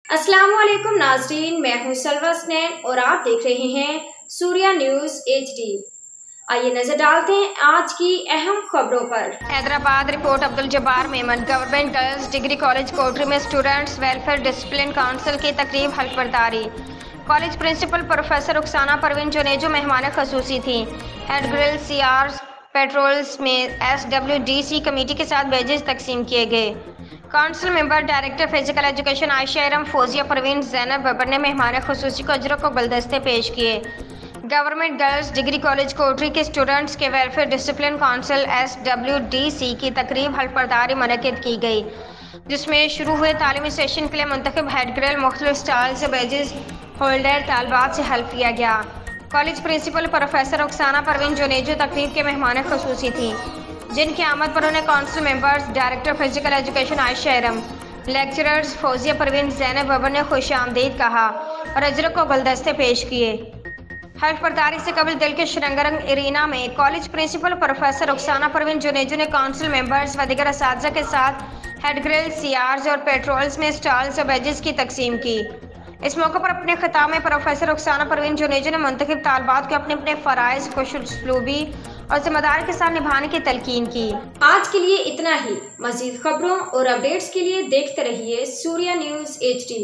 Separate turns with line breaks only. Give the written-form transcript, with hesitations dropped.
अस्सलाम वालेकुम नाज़रीन, मैं हूं सलवा स्नैन और आप देख रहे हैं सूर्या न्यूज़ HD। आइए नजर डालते हैं आज की अहम खबरों पर।
Hyderabad report Abdul Jabbar Memon. Government girls degree college Kotri में स्टूडेंट्स वेलफेयर डिसिप्लिन काउंसिल की तकरीब हल्फबरदारी। College principal professor Rukhsana Parveen Junejo मेहमान खसूसी थी। हेड ग्रिल CR पेट्रोल्स में SWDC कमेटी के साथ बैजेस तकसीम किए गए। Council member director physical education Ayesha Iram, Fauzia Parveen, Zainab Babar ने मेहमान खुसूसी को अजरक को गुलदस्ते पेश किए। Government girls degree college Kotri के स्टूडेंट्स के वेलफेयर डिसिप्लिन काउंसिल SWDC की तकरीब हल्फबरदारी मुनक्किद की गई, जिसमें शुरू हुए तालीमी सेशन के लिए मुंतखब हेड ग्रिल मुख्तलिफ स्टॉल से बैजेस होल्डर तालबात से हल्फ लिया गया। College principal professor Rukhsana Parveen Junejo तकरीब के मेहमान खुसूसी थी, जिनकी आमद पर उन्हें council members, director physical education Ayesha Iram, lecturers Fauzia Parveen, Zainab Babar ने खुश आमदीद कहा और अजरक को गुलदस्ते पेश किए। हल्फबरदारी से कबल दिल के शरंगरंग एरिना में college principal professor Rukhsana Parveen Junejo ने काउंसिल मेंबर्स व दीगर असातिज़ा के साथ हेड ग्रिल CRs और पेट्रोल्स में स्टॉल्स और बैजेस की तकसीम की। इस मौके पर अपने खिताब में प्रोफेसर रुखसाना परवीन जुनेजो ने मुंतखब तालबात को अपने अपने फ़राइज़ खुशउस्लूबी और जिम्मेदारी के साथ निभाने की तलकीन की।
आज के लिए इतना ही। मज़ीद खबरों और अपडेट्स के लिए देखते रहिए सूर्या न्यूज़ HD।